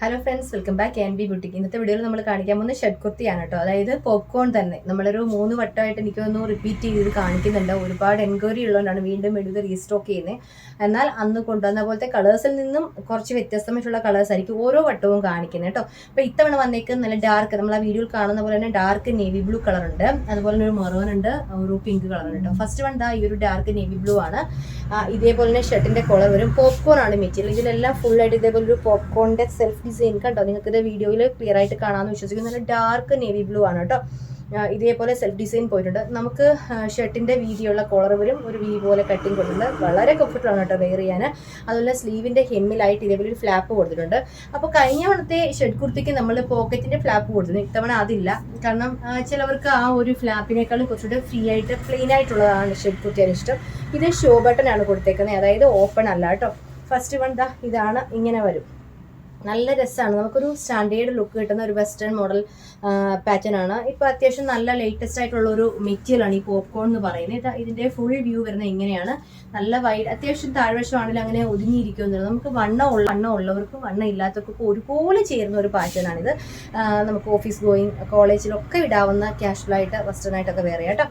Hello friends, welcome back N B boutique. ഇന്നത്തെ വീഡിയോയിൽ നമ്മൾ കാണിക്കാൻ പോകുന്ന ഷർട്ട് കുർത്തിയാണ് കേട്ടോ. അതായത് പോപ്കോൺ തന്നെ നമ്മളൊരു 3 വട്ടമായിട്ട് എനിക്കൊന്ന് റിപ്പീറ്റ് ചെയ്ത് കാണിക്കുന്നുണ്ട്. ഒരുപാട് എൻക്വയറി ഉള്ളതുകൊണ്ടാണ് വീണ്ടും ഇത് റീസ്റ്റോക്ക് ചെയ്യുന്നത്. എന്നാൽ അന്ന് കൊണ്ടുവന്ന പോലത്തെ കളേഴ്സിൽ നിന്നും കുറച്ച് വ്യത്യസ്തമായിട്ടുള്ള കളേഴ്സ് ആയിരിക്കും ഓരോ വട്ടവും കാണിക്കുന്നത് കേട്ടോ. അപ്പോൾ ഇത്തവണ വന്നേക്കുന്നത് നല്ല ഡാർക്ക്, നമ്മൾ ആ വീഡിയോയിൽ കാണുന്ന പോലെ തന്നെ ഡാർക്ക് നേവി ബ്ലൂ കളർ ഉണ്ട്, അതുപോലെ തന്നെ ഒരു മെറൂൺ ഉണ്ട്, ഒരു പിങ്ക് കളർ ഉണ്ട് കേട്ടോ. ഫസ്റ്റ് വൺ ഈ ഒരു ഡാർക്ക് നേവി ബ്ലൂ ആണ്. ഇതേപോലെ തന്നെ ഷർട്ടിന്റെ കോളർ വരും. പോപ്കോൺ ആണ് മെറ്റീരിയൽ. ഇതിലെല്ലാം ഫുൾ ആയിട്ട് ഇതേപോലെ ഒരു പോപ്കോണിന്റെ സെൽഫ് ഡിസൈൻ കണ്ടോ. നിങ്ങൾക്ക് ഇത് വീഡിയോയിൽ ക്ലിയർ ആയിട്ട് കാണാമെന്ന് വിശ്വസിക്കുന്നു. നല്ല ഡാർക്ക് നേവി ബ്ലൂ ആണ് കേട്ടോ. ഇതേപോലെ സെൽഫ് ഡിസൈൻ പോയിട്ടുണ്ട്. നമുക്ക് ഷർട്ടിന്റെ വീതിയുള്ള കോളർ വരും, ഒരു വി പോലെ കട്ടിങ് കൊടുത്തിട്ടുണ്ട്. വളരെ കംഫർട്ടബിൾ ആണ് കേട്ടോ വെയർ ചെയ്യാൻ. അതുപോലെ സ്ലീവിന്റെ ഹെമ്മിലായിട്ട് ഇതേപോലെ ഒരു ഫ്ലാപ്പ് കൊടുത്തിട്ടുണ്ട്. അപ്പോൾ കഴിഞ്ഞ തവണത്തെ ഷർട്ട് കുർത്തിക്ക് നമ്മൾ പോക്കറ്റിന്റെ ഫ്ലാപ്പ് കൊടുത്തിരുന്നു. ഇത്തവണ അതില്ല. കാരണം ചിലവർക്ക് ആ ഒരു ഫ്ലാപ്പിനേക്കാളും കുറച്ചുകൂടെ ഫ്രീ ആയിട്ട് പ്ലെയിൻ ആയിട്ടുള്ളതാണ് ഷർട്ട് കുർത്തിയാണ് ഇഷ്ടം. ഇത് ഷോ ബട്ടൺ ആണ് കൊടുത്തേക്കുന്നത്, അതായത് ഓപ്പൺ അല്ല കേട്ടോ. ഫസ്റ്റ് വൺ ഇതാണ്, ഇങ്ങനെ വരും. നല്ല രസമാണ്, നമുക്കൊരു സ്റ്റാൻഡേർഡ് ലുക്ക് കിട്ടുന്ന ഒരു വെസ്റ്റേൺ മോഡൽ പാറ്റേൺ ആണ്. ഇപ്പോൾ അത്യാവശ്യം നല്ല ലേറ്റസ്റ്റ് ആയിട്ടുള്ള ഒരു മെറ്റീരിയലാണ് ഈ പോപ്കോൺ എന്ന് പറയുന്നത്. ഇതിൻ്റെ ഫുൾ വ്യൂ വരുന്നത് ഇങ്ങനെയാണ്. നല്ല വൈഡ്, അത്യാവശ്യം താഴ്വശമാണെങ്കിലും അങ്ങനെ ഒതുങ്ങിയിരിക്കുമെന്നുള്ളത്. നമുക്ക് വണ്ണം ഉള്ളവർക്കും വണ്ണം ഇല്ലാത്തവർക്കും ഒരുപോലെ ചേരുന്ന ഒരു പാറ്റേൺ ആണിത്. നമുക്ക് ഓഫീസ് ഗോയിങ്, കോളേജിലൊക്കെ ഇടാവുന്ന കാഷ്വലായിട്ട് വെസ്റ്റേൺ ആയിട്ടൊക്കെ വേറെ കേട്ടോ.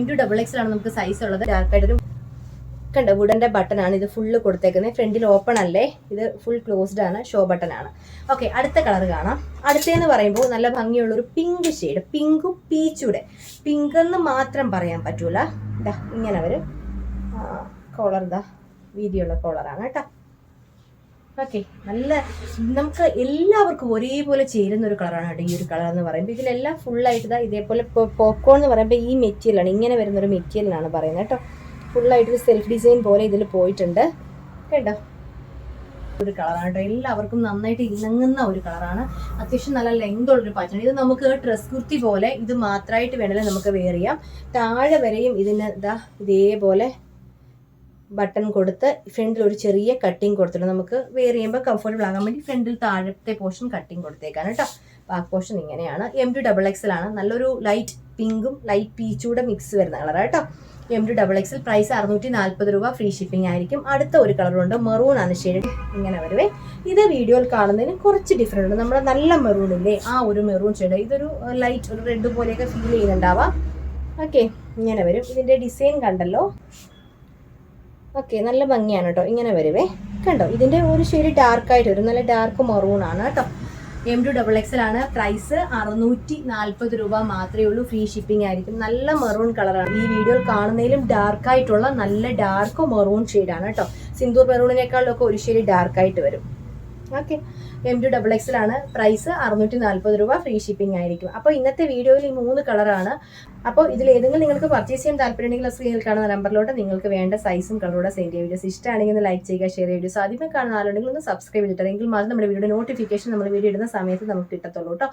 M2XXL ആണ് നമുക്ക് സൈസ് ഉള്ളത്. ഡാർക്കായിട്ടൊരു കണ്ടോ വുഡന്റെ ബട്ടൺ ആണ് ഇത് ഫുള്ള് കൊടുത്തേക്കുന്നത്. ഫ്രണ്ടിൽ ഓപ്പൺ അല്ലേ, ഇത് ഫുൾ ക്ലോസ്ഡ് ആണ്, ഷോ ബട്ടൺ ആണ്. ഓക്കെ, അടുത്ത കളർ കാണാം. അടുത്തതെന്ന് പറയുമ്പോൾ നല്ല ഭംഗിയുള്ള ഒരു പിങ്ക് ഷെയ്ഡ്, പിങ്കും പീച്ചൂടെ. പിങ്ക് എന്ന് മാത്രം പറയാൻ പറ്റൂല. ഇതാ ഇങ്ങനെ വരും കോളർ, വീതിയുള്ള കോളറാണ് കേട്ടോ. ഓക്കെ, നല്ല നമുക്ക് എല്ലാവർക്കും ഒരേപോലെ ചേരുന്ന ഒരു കളറാണ് കേട്ടോ ഈ ഒരു കളർ എന്ന് പറയുമ്പോൾ. ഇതിലെല്ലാം ഫുള്ളായിട്ട് ഇതേപോലെ പോപ്കോൺ എന്ന് പറയുമ്പോൾ ഈ മെറ്റീരിയലാണ്, ഇങ്ങനെ വരുന്നൊരു മെറ്റീരിയലാണ് പറയുന്നത് കേട്ടോ. ഫുള്ളായിട്ടൊരു സെൽഫ് ഡിസൈൻ പോലെ ഇതിൽ പോയിട്ടുണ്ട് കേട്ടോ. ഒരു കളറാണ് കേട്ടോ, എല്ലാവർക്കും നന്നായിട്ട് ഇണങ്ങുന്ന ഒരു കളറാണ്. അത്യാവശ്യം നല്ല ലെങ്ത് ഉള്ളൊരു പാറ്റേൺ. ഇത് നമുക്ക് ഡ്രസ് കുർത്തി പോലെ ഇത് മാത്രമായിട്ട് വേണമെങ്കിൽ നമുക്ക് വെയർ ചെയ്യാം. താഴെ വരെയും ഇതിന് ഇതേപോലെ ബട്ടൺ കൊടുത്ത് ഫ്രണ്ടിൽ ഒരു ചെറിയ കട്ടിങ് കൊടുത്തിട്ട് നമുക്ക് വെയർ ചെയ്യുമ്പോൾ കംഫർട്ടബിൾ ആകാൻ വേണ്ടി ഫ്രണ്ടിൽ താഴത്തെ പോർഷൻ കട്ടിങ് കൊടുത്തേക്കാണ് കേട്ടോ. ബാക്ക് പോർഷൻ ഇങ്ങനെയാണ്. M2XXL ആണ്. നല്ലൊരു ലൈറ്റ് പിങ്കും ലൈറ്റ് പീച്ചൂടെ മിക്സ് വരുന്ന കളറാണ് കേട്ടോ. M2XXL. പ്രൈസ് 640 രൂപ, ഫ്രീ ഷിപ്പിംഗ് ആയിരിക്കും. അടുത്ത ഒരു കളറുണ്ട്, മെറൂൺ ആണ് ഷെയ്ഡ്. ഇങ്ങനെ വരുവേ. ഇത് വീഡിയോയിൽ കാണുന്നതിന് കുറച്ച് ഡിഫറെൻ്റ് ഉണ്ട്. നമ്മുടെ നല്ല മെറൂൺ ഇല്ലേ, ആ ഒരു മെറൂൺ ഷെയ്ഡ്. ഇതൊരു ലൈറ്റ് ഒരു റെഡ് പോലെയൊക്കെ ഫീൽ ചെയ്യുന്നുണ്ടാവാം. ഓക്കെ, ഇങ്ങനെ വരും. ഇതിൻ്റെ ഡിസൈൻ കണ്ടല്ലോ. ഓക്കെ, നല്ല ഭംഗിയാണ് കേട്ടോ. ഇങ്ങനെ വരുവേ കണ്ടോ. ഇതിൻ്റെ ഒരു ഷെയ്ഡ് ഡാർക്കായിട്ട് വരും, നല്ല ഡാർക്ക് മെറൂൺ ആണ് കേട്ടോ. M2XXL ആണ്. പ്രൈസ് 640 രൂപ മാത്രമേ ഉള്ളൂ, ഫ്രീ ഷിപ്പിംഗ് ആയിരിക്കും. നല്ല മെറൂൺ കളറാണ്. ഈ വീഡിയോയിൽ കാണുന്നതിലും ഡാർക്കായിട്ടുള്ള നല്ല ഡാർക്ക് മെറൂൺ ഷെയ്ഡാണ് കേട്ടോ. സിന്ദൂർ മെറൂണിനേക്കാളൊക്കെ ഒരു ഷെയ്ഡ് ഡാർക്കായിട്ട് വരും. ഓക്കെ, M2XXL ആണ്. പ്രൈസ് 640 രൂപ, ഫ്രീ ഷിപ്പിംഗ് ആയിരിക്കും. അപ്പോൾ ഇന്നത്തെ വീഡിയോയിൽ ഈ 3 കളറാണ്. അപ്പോൾ ഇതിൽ ഏതെങ്കിലും നിങ്ങൾക്ക് പർച്ചേസ് ചെയ്യാൻ താല്പര്യമുണ്ടെങ്കിൽ സ്ക്രീനിൽ കാണുന്ന നമ്പറിലോട്ട് നിങ്ങൾക്ക് വേണ്ട സൈസും കളറോടെ സെൻഡ് ചെയ്യുക. വീഡിയോസ് ഇഷ്ടമാണെങ്കിൽ ഒന്ന് ലൈക്ക് ചെയ്യുക, ഷെയർ ചെയ്യുക. ആദ്യമേ കാണുന്ന ആളുണ്ടെങ്കിൽ ഒന്ന് സബ്സ്ക്രൈബ് ചെയ്തിട്ട് എങ്കിൽ മാത്രം നമ്മുടെ വീഡിയോ നോട്ടിഫിക്കേഷൻ നമ്മൾ വീഡിയോ ഇടുന്ന സമയത്ത് നമുക്ക് കിട്ടത്തുള്ളൂ കേട്ടോ.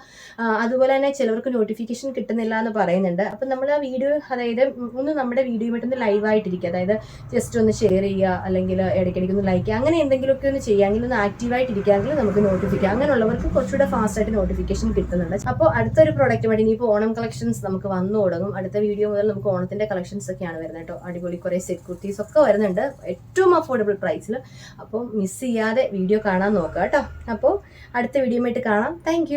അതുപോലെ തന്നെ ചിലവർക്ക് നോട്ടിഫിക്കേഷൻ കിട്ടുന്നില്ല എന്ന് പറയുന്നുണ്ട്. അപ്പം നമ്മൾ ആ വീഡിയോ, അതായത് ഒന്ന് നമ്മുടെ വീഡിയോയുമായിട്ടൊന്ന് ലൈവായിട്ടിരിക്കുക, അതായത് ജസ്റ്റ് ഒന്ന് ഷെയർ ചെയ്യുക, അല്ലെങ്കിൽ ഇടയ്ക്കിടയ്ക്ക് ഒന്ന് ലൈക്ക് ചെയ്യുക, അങ്ങനെ എന്തെങ്കിലുമൊക്കെ ഒന്ന് ചെയ്യുകയെങ്കിൽ ഒന്ന് ആക്റ്റീവായിട്ടിരിക്കുകയെങ്കിൽ നമുക്ക് നോട്ടിഫിക്കാം. അങ്ങനെയുള്ളവർക്ക് കുറച്ചുകൂടെ ഫാസ്റ്റായിട്ട് നോട്ടിഫിക്കേഷൻ കിട്ടുന്നുണ്ട്. അപ്പോൾ അടുത്തൊരു പ്രോഡക്റ്റുമായിട്ട് ഇനിയിപ്പോൾ ഓണം കളക്ഷൻസ് നമുക്ക് വന്നു തുടങ്ങും. അടുത്ത വീഡിയോ മുതൽ നമുക്ക് ഓണത്തിന്റെ കളക്ഷൻസ് ഒക്കെയാണ് വരുന്നത് കേട്ടോ. അടിപൊളി കുറേ സെറ്റ് കുർത്തീസ് ഒക്കെ വരുന്നുണ്ട്, ഏറ്റവും അഫോർഡബിൾ പ്രൈസിൽ. അപ്പോൾ മിസ് ചെയ്യാതെ വീഡിയോ കാണാൻ നോക്കുക കേട്ടോ. അപ്പോൾ അടുത്ത വീഡിയോ ആയിട്ട് കാണാം. താങ്ക്